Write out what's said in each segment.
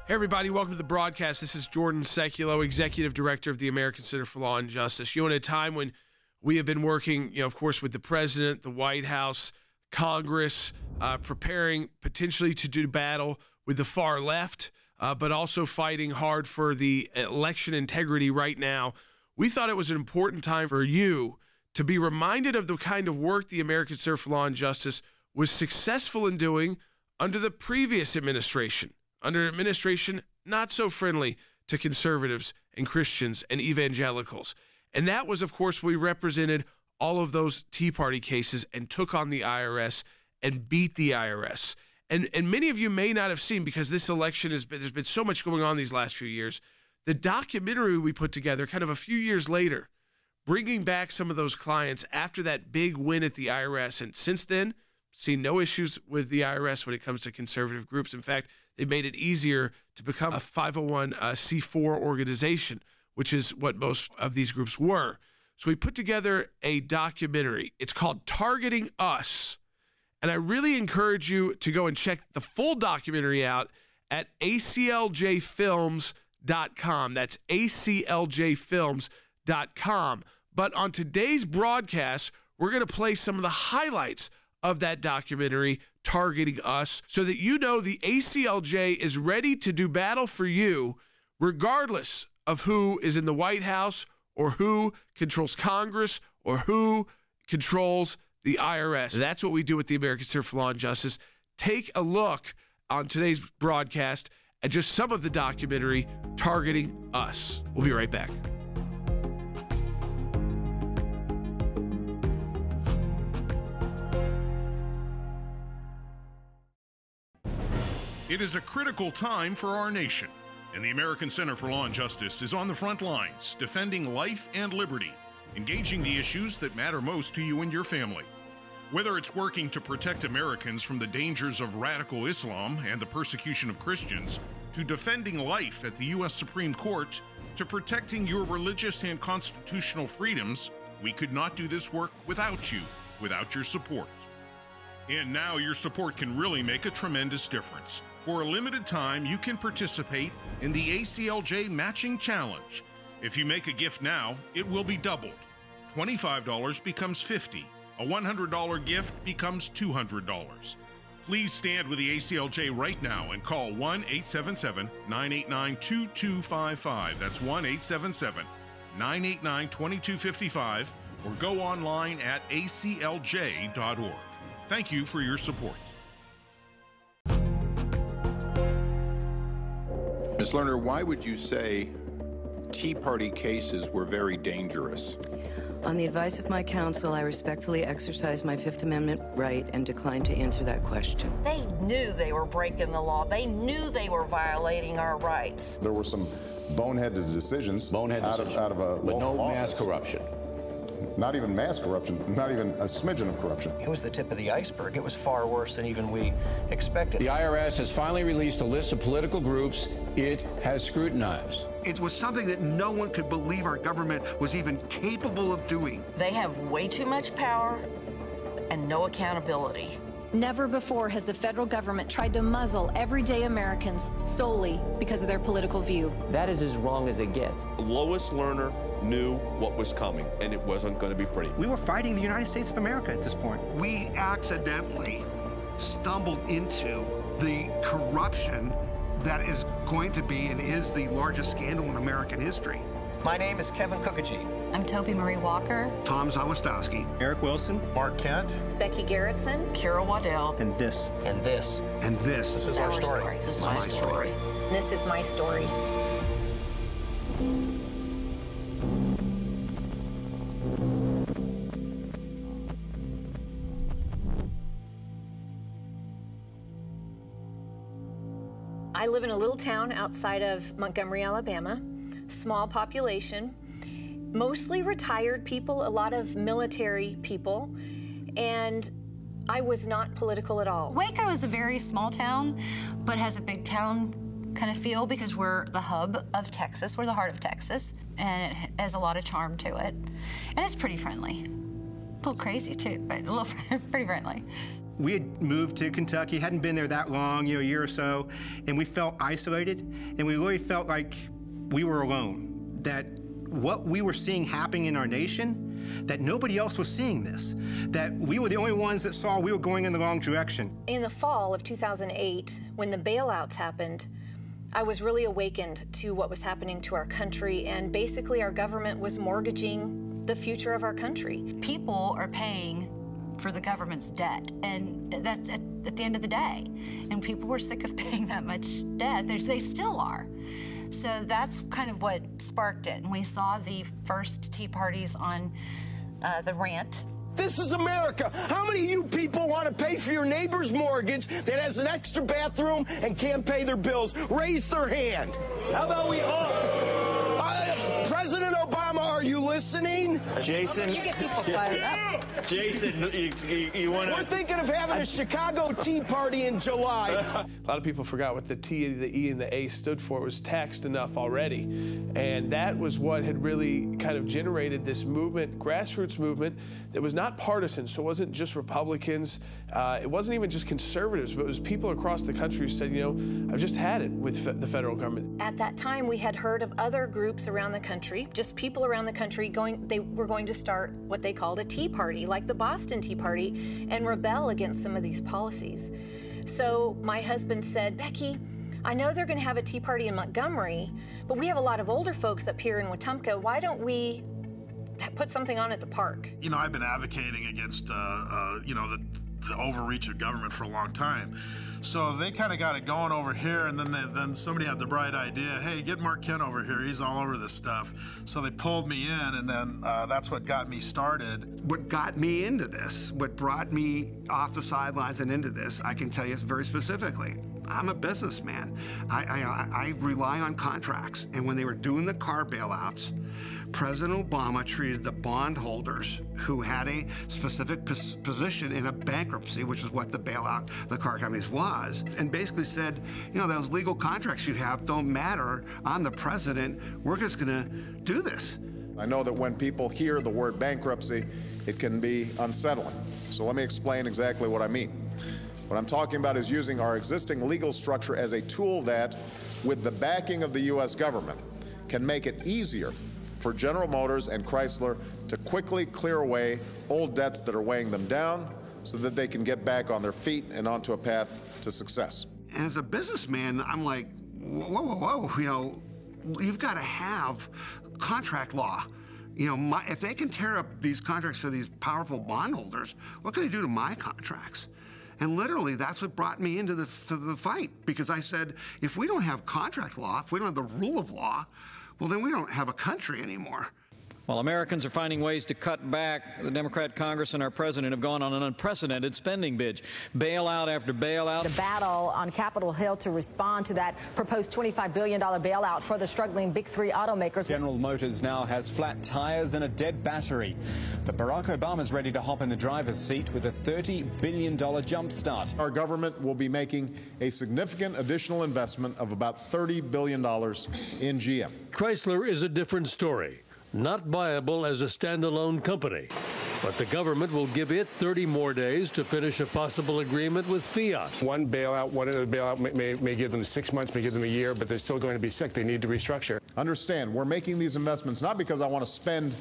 Hey everybody, welcome to the broadcast. This is Jordan Sekulow, Executive Director of the American Center for Law and Justice. In a time when we have been working, of course, with the President, the White House, Congress, preparing potentially to do battle with the far left, but also fighting hard for the election integrity right now, we thought it was an important time for you to be reminded of the kind of work the American Center for Law and Justice was successful in doing under the previous administration. Under an administration not so friendly to conservatives and Christians and evangelicals. And that was, of course, we represented all of those Tea Party cases and took on the IRS and beat the IRS. And many of you may not have seen, because this election there's been so much going on these last few years, the documentary we put together kind of a few years later, bringing back some of those clients after that big win at the IRS. And since then, seen no issues with the IRS when it comes to conservative groups. In fact, they made it easier to become a 501c4 organization, which is what most of these groups were. So we put together a documentary. It's called Targeting Us. And I really encourage you to go and check the full documentary out at ACLJfilms.com. That's ACLJfilms.com. But on today's broadcast, we're going to play some of the highlights of that documentary, Targeting Us, so that you know the ACLJ is ready to do battle for you, regardless of who is in the White House or who controls Congress or who controls the IRS. That's what we do with the American Center for Law and Justice. Take a look on today's broadcast at just some of the documentary, Targeting Us. We'll be right back. It is a critical time for our nation, and the American Center for Law and Justice is on the front lines, defending life and liberty, engaging the issues that matter most to you and your family. Whether it's working to protect Americans from the dangers of radical Islam and the persecution of Christians, to defending life at the U.S. Supreme Court, to protecting your religious and constitutional freedoms, we could not do this work without you, without your support. And now your support can really make a tremendous difference. For a limited time, you can participate in the ACLJ Matching Challenge. If you make a gift now, it will be doubled. $25 becomes $50. A $100 gift becomes $200. Please stand with the ACLJ right now and call 1-877-989-2255. That's 1-877-989-2255, or go online at aclj.org. Thank you for your support. Ms. Lerner, why would you say Tea Party cases were very dangerous? On the advice of my counsel, I respectfully exercised my Fifth Amendment right and declined to answer that question. They knew they were breaking the law. They knew they were violating our rights. There were some boneheaded decisions out of a but no local mass office. corruption. Not even mass corruption, not even a smidgen of corruption. It was the tip of the iceberg. It was far worse than even we expected. The IRS has finally released a list of political groups it has scrutinized. It was something that no one could believe our government was even capable of doing. They have way too much power and no accountability. Never before has the federal government tried to muzzle everyday Americans solely because of their political view. That is as wrong as it gets. Lois Lerner knew what was coming, and it wasn't going to be pretty. We were fighting the United States of America at this point. We accidentally stumbled into the corruption that is going to be and is the largest scandal in American history. My name is Kevin Kookajee. I'm Toby Marie Walker. Tom Zawistowski. Eric Wilson. Mark Kent. Becky Garrettson. Kira Waddell. And this. And this. And this. This is our story. This is my story. This is my story. I live in a little town outside of Montgomery, Alabama. Small population, mostly retired people, a lot of military people, and I was not political at all. Waco is a very small town, but has a big town kind of feel because we're the hub of Texas. We're the heart of Texas, and it has a lot of charm to it. And it's pretty friendly. A little crazy too, but pretty friendly. We had moved to Kentucky, hadn't been there that long, a year or so, and we felt isolated, and we really felt like we were alone, that what we were seeing happening in our nation, that nobody else was seeing this, that we were the only ones that saw we were going in the wrong direction. In the fall of 2008, when the bailouts happened, I was really awakened to what was happening to our country, and basically our government was mortgaging the future of our country. People are paying for the government's debt, and that at the end of the day, and people were sick of paying that much debt. They still are. So that's kind of what sparked it. And we saw the first Tea Parties on the rant. This is America. How many of you people want to pay for your neighbor's mortgage that has an extra bathroom and can't pay their bills? Raise their hand. How about we all? President Obama, are you listening? Jason, you get people fired up. Jason, you want to? We're thinking of having a Chicago Tea Party in July. A lot of people forgot what the T, the E, and the A stood for. It was taxed enough already. And that was what had really kind of generated this movement, grassroots movement, that was not partisan. So it wasn't just Republicans. It wasn't even just conservatives, but it was people across the country who said, I've just had it with the federal government. At that time, we had heard of other groups around the country, just people around the country they were going to start what they called a Tea Party, like the Boston Tea Party, and rebel against some of these policies. So my husband said, Becky, I know they're going to have a Tea Party in Montgomery, but we have a lot of older folks up here in Wetumpka. Why don't we put something on at the park? I've been advocating against, the overreach of government for a long time. So they kind of got it going over here, and then somebody had the bright idea, hey, get Mark Kent over here. He's all over this stuff. So they pulled me in, and then that's what got me started. What got me into this, what brought me off the sidelines and into this, I can tell you very specifically. I'm a businessman. I rely on contracts. And when they were doing the car bailouts, President Obama treated the bondholders who had a specific position in a bankruptcy, which is what the bailout, the car companies was, and basically said, those legal contracts you have don't matter. I'm the president. We're just going to do this. I know that when people hear the word bankruptcy, it can be unsettling. So let me explain exactly what I mean. What I'm talking about is using our existing legal structure as a tool that, with the backing of the U.S. government, can make it easier for General Motors and Chrysler to quickly clear away old debts that are weighing them down so that they can get back on their feet and onto a path to success. And as a businessman, I'm like, whoa, you've got to have contract law. If they can tear up these contracts for these powerful bondholders, what can they do to my contracts? And literally, that's what brought me into the fight, because I said, if we don't have contract law, if we don't have the rule of law, well, then we don't have a country anymore. While Americans are finding ways to cut back, the Democrat Congress and our president have gone on an unprecedented spending binge. Bailout after bailout. The battle on Capitol Hill to respond to that proposed $25 billion bailout for the struggling big three automakers. General Motors now has flat tires and a dead battery. But Barack Obama's ready to hop in the driver's seat with a $30 billion jump start. Our government will be making a significant additional investment of about $30 billion in GM. Chrysler is a different story. Not viable as a standalone company. But the government will give it 30 more days to finish a possible agreement with Fiat. One other bailout may give them 6 months, may give them a year, but they're still going to be sick. They need to restructure. Understand, we're making these investments not because I want to spend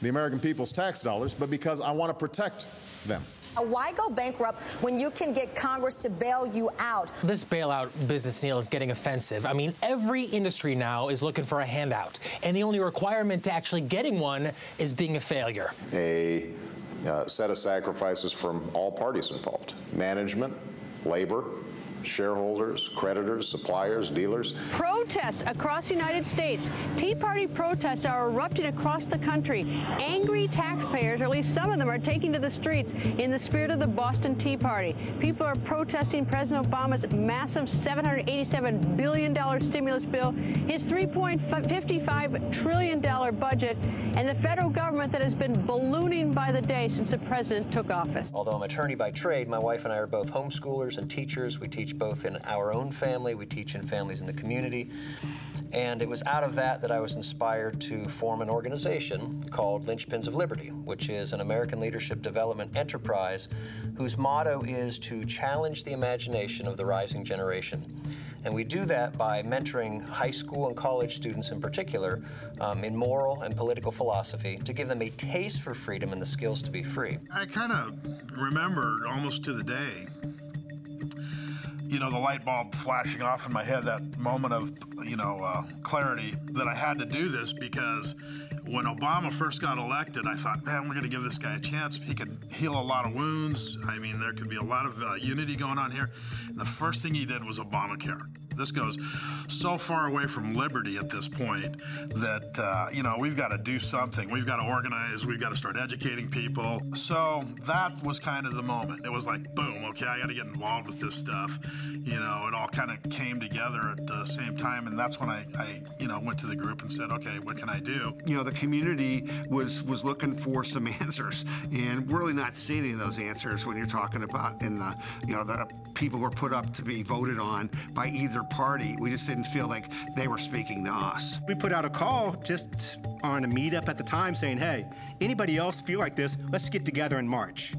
the American people's tax dollars, but because I want to protect them. Why go bankrupt when you can get Congress to bail you out? This bailout business deal is getting offensive. I mean, every industry now is looking for a handout, and the only requirement to actually getting one is being a failure. A set of sacrifices from all parties involved: management, labor, shareholders, creditors, suppliers, dealers. Protests across the United States. Tea Party protests are erupting across the country. Angry taxpayers, or at least some of them, are taking to the streets in the spirit of the Boston Tea Party. People are protesting President Obama's massive $787 billion stimulus bill, his $3.55 trillion budget, and the federal government that has been ballooning by the day since the president took office. Although I'm an attorney by trade, my wife and I are both homeschoolers and teachers. We teach teach both in our own family, we teach in families in the community. And it was out of that I was inspired to form an organization called Linchpins of Liberty, which is an American leadership development enterprise whose motto is to challenge the imagination of the rising generation. And we do that by mentoring high school and college students in particular in moral and political philosophy to give them a taste for freedom and the skills to be free. I kind of remember almost to the day, you know, the light bulb flashing off in my head, that moment of, you know, clarity that I had to do this, because when Obama first got elected, I thought, man, we're going to give this guy a chance. He could heal a lot of wounds. I mean, there could be a lot of unity going on here. And the first thing he did was Obamacare. This goes so far away from liberty at this point that, you know, we've got to do something. We've got to organize. We've got to start educating people. So that was kind of the moment. It was like, boom, okay, I got to get involved with this stuff. You know, it all kind of came together at the same time. And that's when I you know, went to the group and said, okay, what can I do? You know, the community was looking for some answers, and we're really not seeing any of those answers when you're talking about in the, you know, the people who are put up to be voted on by either party. We just didn't feel like they were speaking to us. We put out a call just on a meetup at the time saying, hey, anybody else feel like this, let's get together in March.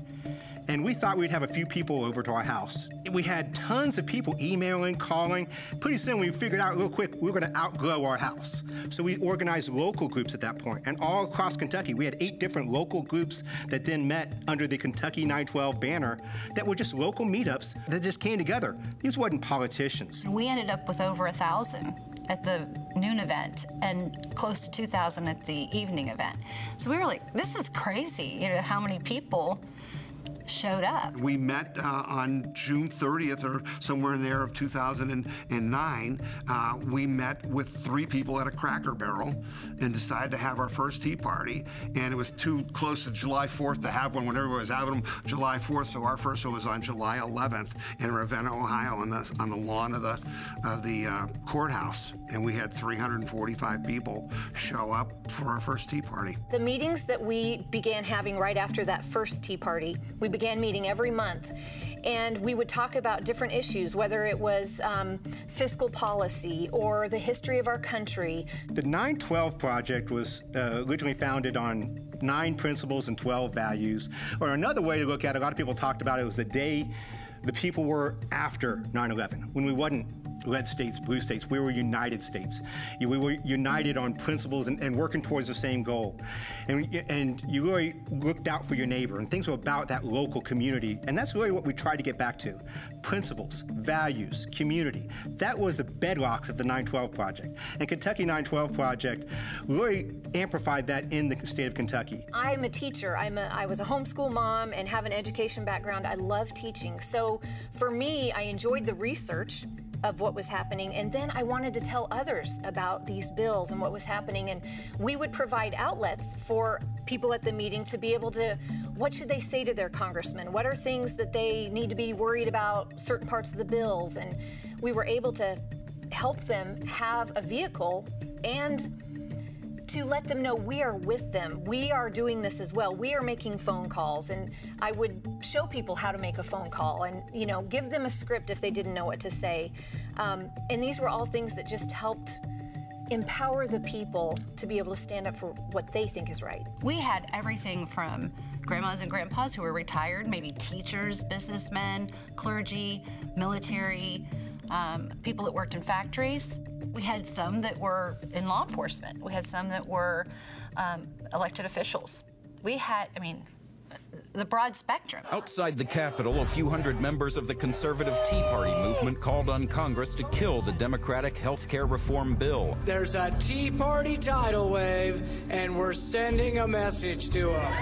And we thought we'd have a few people over to our house. We had tons of people emailing, calling. Pretty soon we figured out real quick we were going to outgrow our house. So we organized local groups at that point. And all across Kentucky, we had 8 different local groups that then met under the Kentucky 912 banner that were just local meetups that just came together. These wasn't politicians. We ended up with over 1,000 at the noon event and close to 2,000 at the evening event. So we were like, this is crazy, you know, how many people showed up. We met on June 30th or somewhere in there of 2009. We met with 3 people at a Cracker Barrel and decided to have our first Tea Party. And it was too close to July 4th to have one when everyone was having them July 4th. So our first one was on July 11th in Ravenna, Ohio, on the lawn of the courthouse. And we had 345 people show up for our first Tea Party. The meetings that we began having right after that first Tea Party, we began meeting every month, and we would talk about different issues, whether it was fiscal policy or the history of our country. The 912 Project was originally founded on 9 principles and 12 values. Or another way to look at it, a lot of people talked about it, was the day the people were after 9/11, when we wasn't red states, blue states. We were United States. We were united on principles and working towards the same goal. And you really looked out for your neighbor, and things were about that local community. And that's really what we tried to get back to. Principles, values, community. That was the bedrocks of the 912 Project. And Kentucky 912 Project really amplified that in the state of Kentucky. I'm a teacher. I was a homeschool mom and have an education background. I love teaching. So for me, I enjoyed the research of what was happening, and then I wanted to tell others about these bills and what was happening, and we would provide outlets for people at the meeting to be able to, what should they say to their congressman? What are things that they need to be worried about, certain parts of the bills? And we were able to help them have a vehicle and to let them know we are with them. We are doing this as well. We are making phone calls, and I would show people how to make a phone call and, you know, give them a script if they didn't know what to say. And these were all things that just helped empower the people to be able to stand up for what they think is right. We had everything from grandmas and grandpas who were retired, maybe teachers, businessmen, clergy, military, people that worked in factories. We had some that were in law enforcement. We had some that were elected officials. We had, I mean, the broad spectrum. Outside the Capitol, a few hundred members of the conservative Tea Party movement called on Congress to kill the Democratic health care reform bill. There's a Tea Party tidal wave, and we're sending a message to them.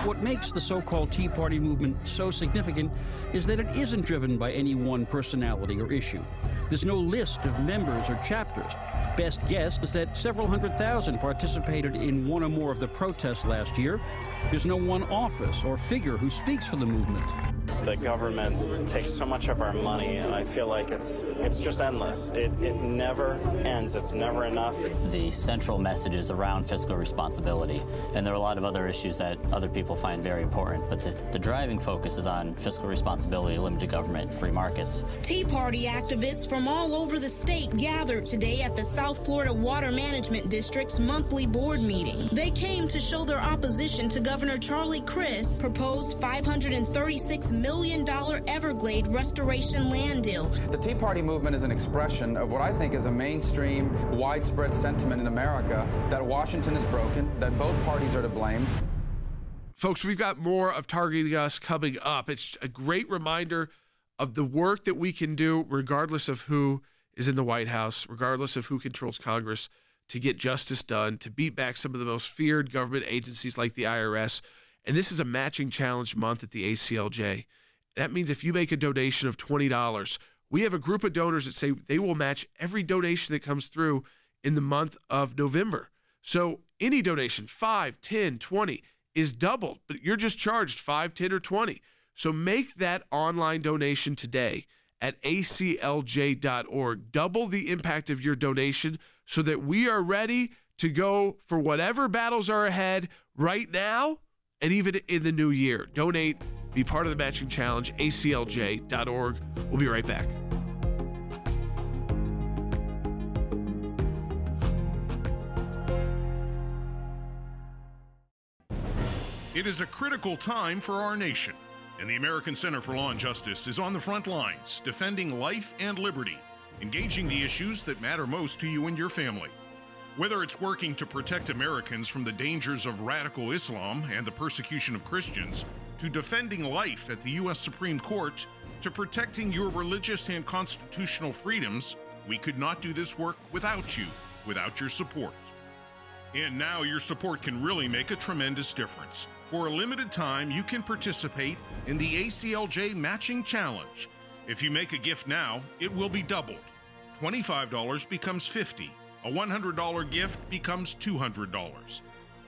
What makes the so-called Tea Party movement so significant is that it isn't driven by any one personality or issue. There's no list of members or chapters. Best guess is that several 100,000 participated in one or more of the protests last year. There's no one office or figure who speaks for the movement. The government takes so much of our money, and I feel like it's just endless. It never ends. It's never enough. The central message is around fiscal responsibility, and there are a lot of other issues that other people find very important, but the driving focus is on fiscal responsibility, limited government, free markets. Tea Party activists from all over the state gathered today at the South Florida Water Management District's monthly board meeting. They came to show their opposition to Governor Charlie Crist's proposed $536 million Everglade restoration land deal. The Tea Party movement is an expression of what I think is a mainstream, widespread sentiment in America that Washington is broken, that both parties are to blame. Folks, we've got more of Targeting Us coming up. It's a great reminder of the work that we can do regardless of who is in the White House, regardless of who controls Congress, to get justice done, to beat back some of the most feared government agencies like the IRS. And this is a matching challenge month at the ACLJ. That means if you make a donation of $20, we have a group of donors that say they will match every donation that comes through in the month of November. So any donation, 5, 10, 20, is doubled, but you're just charged 5, 10, or 20. So make that online donation today at aclj.org. Double the impact of your donation so that we are ready to go for whatever battles are ahead right now and even in the new year. Donate, be part of the matching challenge, aclj.org. We'll be right back. It is a critical time for our nation, and the American Center for Law and Justice is on the front lines, defending life and liberty, engaging the issues that matter most to you and your family. Whether it's working to protect Americans from the dangers of radical Islam and the persecution of Christians, to defending life at the U.S. Supreme Court, to protecting your religious and constitutional freedoms, we could not do this work without you, without your support. And now your support can really make a tremendous difference. For a limited time, you can participate in the ACLJ Matching Challenge. If you make a gift now, it will be doubled. $25 becomes $50. A $100 gift becomes $200.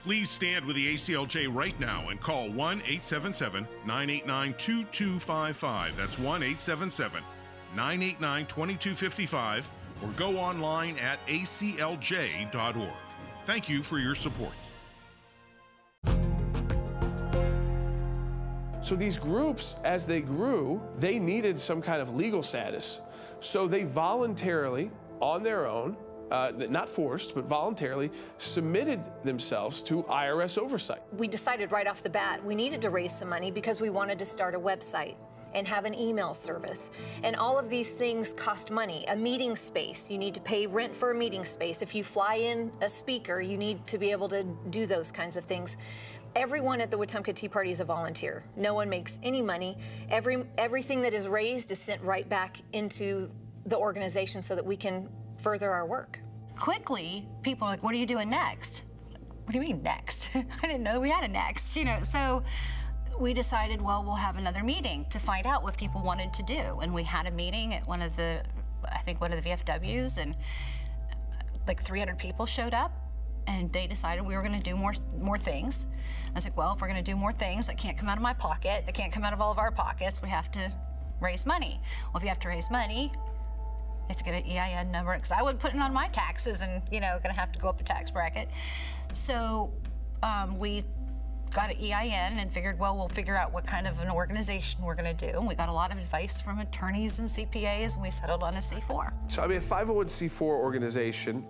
Please stand with the ACLJ right now and call 1-877-989-2255. That's 1-877-989-2255, or go online at aclj.org. Thank you for your support. So these groups, as they grew, they needed some kind of legal status. So they voluntarily, on their own, not forced, but voluntarily, submitted themselves to IRS oversight. We decided right off the bat we needed to raise some money because we wanted to start a website and have an email service. And all of these things cost money. A meeting space, you need to pay rent for a meeting space. If you fly in a speaker, you need to be able to do those kinds of things. Everyone at the Wetumpka Tea Party is a volunteer. No one makes any money. Everything that is raised is sent right back into the organization so that we can further our work. Quickly, people are like, what are you doing next? What do you mean next? I didn't know we had a next, so we decided, well, we'll have another meeting to find out what people wanted to do. And we had a meeting at one of the VFWs, and like 300 people showed up, and they decided we were gonna do more things. I was like, well, if we're gonna do more things, that can't come out of my pocket, that can't come out of all of our pockets, we have to raise money. Well, if you have to raise money, you have to get an EIN number, because I would put it on my taxes and, gonna have to go up a tax bracket. So we got an EIN and figured, well, we'll figure out what kind of an organization we're gonna do. And we got a lot of advice from attorneys and CPAs, and we settled on a C4. So, a 501c4 organization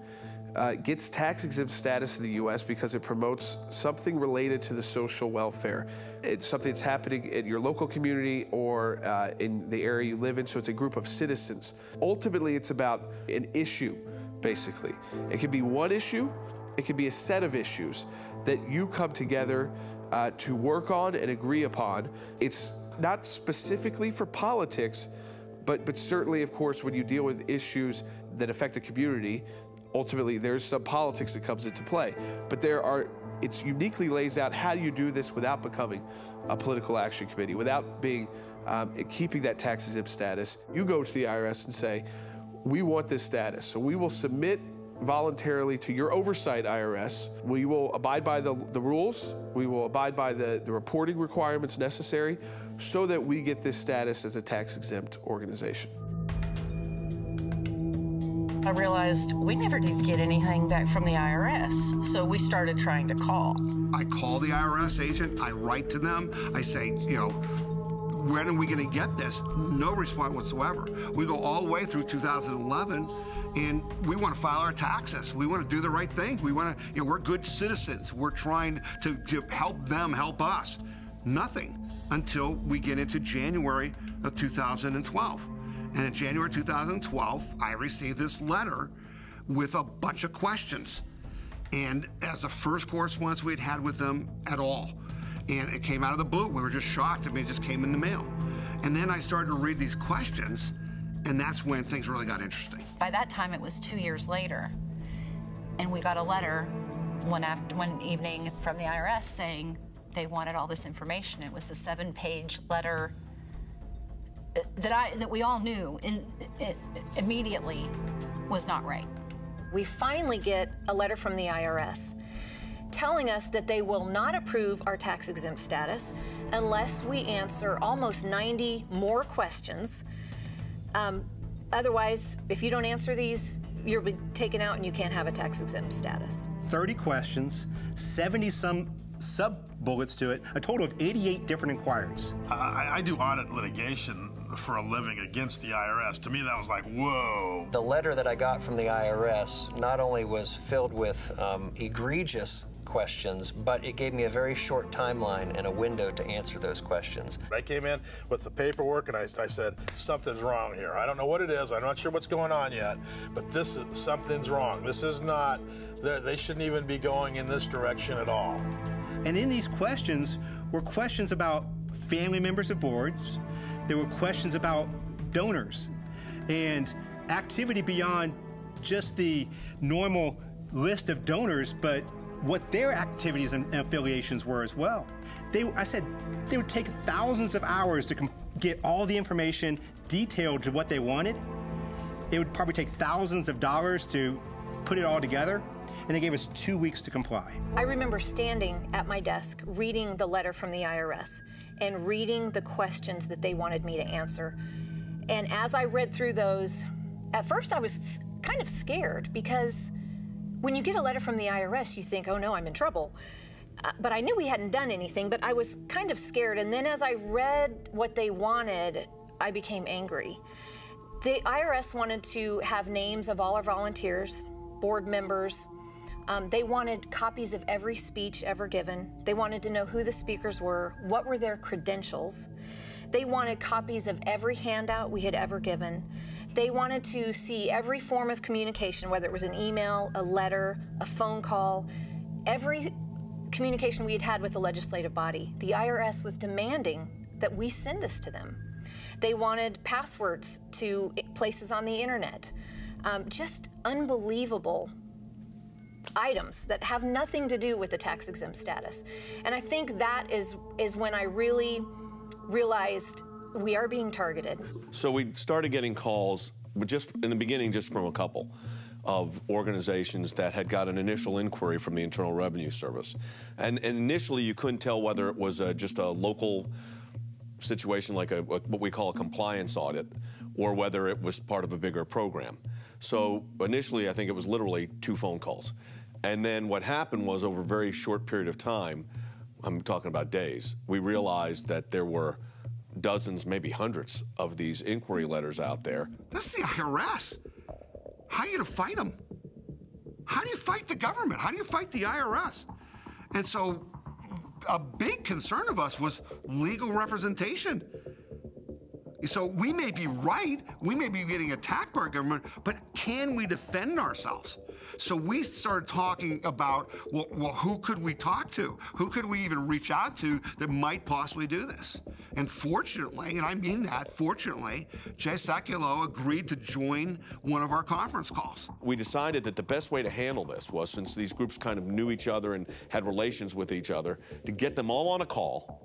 gets tax-exempt status in the U.S. because it promotes something related to the social welfare. It's something that's happening in your local community or in the area you live in, so it's a group of citizens. Ultimately, it's about an issue, basically. It could be one issue, it could be a set of issues that you come together to work on and agree upon. It's not specifically for politics, but certainly, of course, when you deal with issues that affect a community, ultimately there's some politics that comes into play. But it uniquely lays out how you do this without becoming a political action committee, without keeping that tax-exempt status. You go to the IRS and say, we want this status. So we will submit voluntarily to your oversight, IRS. We will abide by the rules. We will abide by the reporting requirements necessary so that we get this status as a tax-exempt organization. I realized we never did get anything back from the IRS, so we started trying to call. I call the IRS agent, I write to them, I say, you know, when are we going to get this? No response whatsoever. We go all the way through 2011, and we want to file our taxes. We want to do the right thing. We want to, you know, we're good citizens. We're trying to help them help us. Nothing until we get into January of 2012. And in January 2012, I received this letter with a bunch of questions. And as the first correspondence we had had with them at all. And it came out of the blue. We were just shocked. I mean, it just came in the mail. And then I started to read these questions, and that's when things really got interesting. By that time, it was 2 years later, and we got a letter one evening from the IRS saying they wanted all this information. It was a 7-page letter that we all knew immediately was not right. We finally get a letter from the IRS telling us that they will not approve our tax-exempt status unless we answer almost 90 more questions. Otherwise, if you don't answer these, you'll be taken out and you can't have a tax-exempt status. 30 questions, 70-some sub-bullets to it, a total of 88 different inquiries. I do audit litigation for a living against the IRS. To me, that was like, whoa. The letter that I got from the IRS not only was filled with egregious questions, but it gave me a very short timeline and a window to answer those questions. I came in with the paperwork and I said, something's wrong here. I don't know what it is. I'm not sure what's going on yet, but something's wrong. This is not, they shouldn't even be going in this direction at all. And in these questions were questions about family members of boards. There were questions about donors and activity beyond just the normal list of donors, but what their activities and affiliations were as well. I said they would take thousands of hours to get all the information detailed to what they wanted. It would probably take thousands of dollars to put it all together, and they gave us 2 weeks to comply. I remember standing at my desk reading the letter from the IRS and reading the questions that they wanted me to answer. And as I read through those, at first I was kind of scared because when you get a letter from the IRS, you think, oh no, I'm in trouble. But I knew we hadn't done anything, but I was kind of scared. And then as I read what they wanted, I became angry. The IRS wanted to have names of all our volunteers, board members. They wanted copies of every speech ever given. They wanted to know who the speakers were, what were their credentials. They wanted copies of every handout we had ever given. They wanted to see every form of communication, whether it was an email, a letter, a phone call, every communication we had had with the legislative body. The IRS was demanding that we send this to them. They wanted passwords to places on the internet. Just unbelievable items that have nothing to do with the tax-exempt status. And I think that is when I really realized we are being targeted. So we started getting calls, but just in the beginning, just from a couple of organizations that had got an initial inquiry from the Internal Revenue Service. And initially, you couldn't tell whether it was just a local situation like what we call a compliance audit, or whether it was part of a bigger program. So initially, I think it was literally 2 phone calls. And then what happened was, over a very short period of time, I'm talking about days, we realized that there were dozens, maybe hundreds of these inquiry letters out there. This is the IRS. How are you going to fight them? How do you fight the government? How do you fight the IRS? And so a big concern of us was legal representation. So we may be right, we may be getting attacked by our government, but can we defend ourselves? So we started talking about, well, who could we talk to? Who could we even reach out to that might possibly do this? And fortunately, and I mean that, fortunately, Jay Sekulow agreed to join one of our conference calls. We decided that the best way to handle this was, since these groups kind of knew each other and had relations with each other, to get them all on a call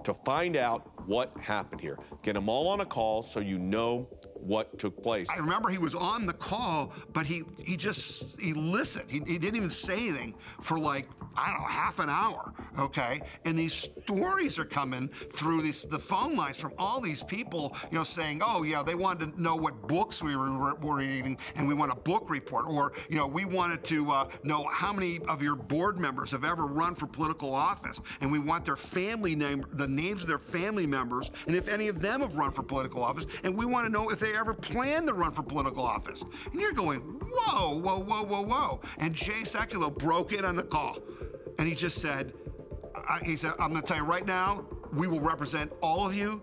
to find out what happened here. Get them all on a call so you know what took place. I remember he was on the call, but he listened. He didn't even say anything for like, I don't know, half an hour, okay? And these stories are coming through the phone lines from all these people, you know, saying, oh yeah, they wanted to know what books we were reading, and we want a book report, or, you know, we wanted to know how many of your board members have ever run for political office, and we want their family name, the names of their family members, and if any of them have run for political office, and we want to know if they ever plan to run for political office. And you're going, whoa, whoa, whoa, whoa, whoa. And Jay Sekulow broke in on the call, and he just said, he said, I'm going to tell you right now, we will represent all of you,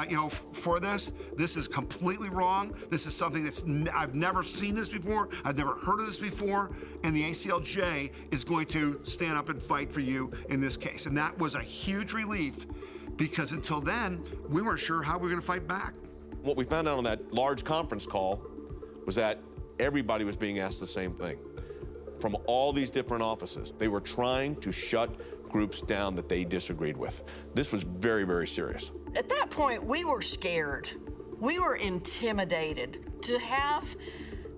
you know, for this. This is completely wrong. This is something that's, I've never seen this before. I've never heard of this before. And the ACLJ is going to stand up and fight for you in this case. And that was a huge relief, because until then, we weren't sure how we were going to fight back. What we found out on that large conference call was that everybody was being asked the same thing from all these different offices. They were trying to shut groups down that they disagreed with. This was very, very serious. At that point, we were scared. We were intimidated. To have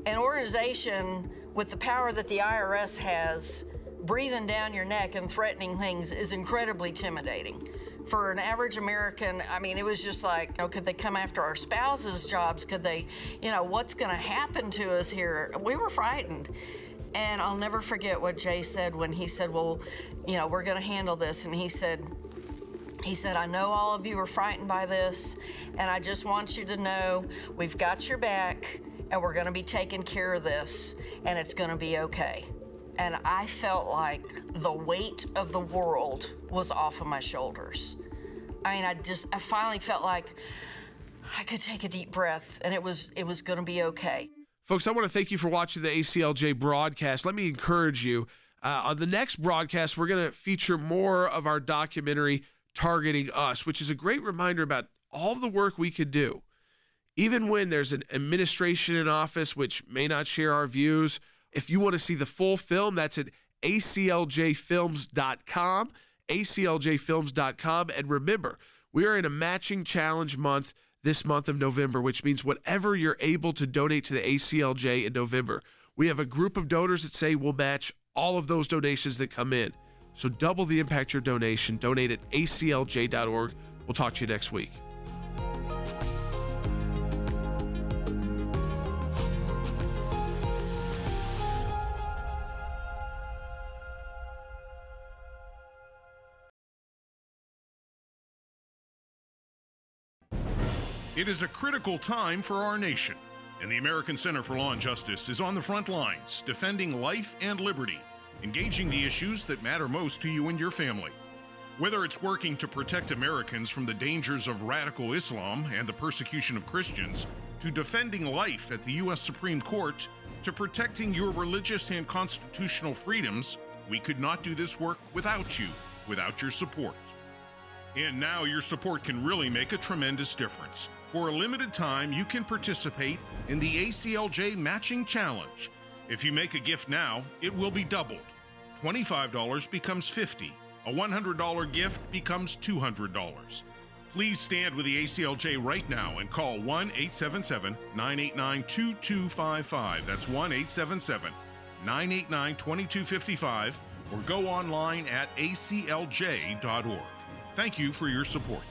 an organization with the power that the IRS has breathing down your neck and threatening things is incredibly intimidating. For an average American, I mean, it was just like, you know, could they come after our spouses' jobs? Could they, you know, what's going to happen to us here? We were frightened. And I'll never forget what Jay said when he said, well, you know, we're going to handle this. And he said, I know all of you are frightened by this, and I just want you to know we've got your back, and we're going to be taking care of this, and it's going to be okay. And I felt like the weight of the world was off of my shoulders. I mean, I finally felt like I could take a deep breath, and it was going to be okay. Folks, I want to thank you for watching the ACLJ broadcast. Let me encourage you. On the next broadcast, we're going to feature more of our documentary, Targeting Us, which is a great reminder about all the work we could do. Even when there's an administration in office which may not share our views, if you want to see the full film, that's at ACLJfilms.com, ACLJfilms.com. And remember, we are in a matching challenge month this month of November, which means whatever you're able to donate to the ACLJ in November, we have a group of donors that say we'll match all of those donations that come in. So double the impact your donation. Donate at aclj.org. We'll talk to you next week. It is a critical time for our nation, and the American Center for Law and Justice is on the front lines, defending life and liberty, engaging the issues that matter most to you and your family. Whether it's working to protect Americans from the dangers of radical Islam and the persecution of Christians, to defending life at the U.S. Supreme Court, to protecting your religious and constitutional freedoms, we could not do this work without you, without your support. And now your support can really make a tremendous difference. For a limited time, you can participate in the ACLJ Matching Challenge. If you make a gift now, it will be doubled. $25 becomes $50. A $100 gift becomes $200. Please stand with the ACLJ right now and call 1-877-989-2255. That's 1-877-989-2255, or go online at aclj.org. Thank you for your support.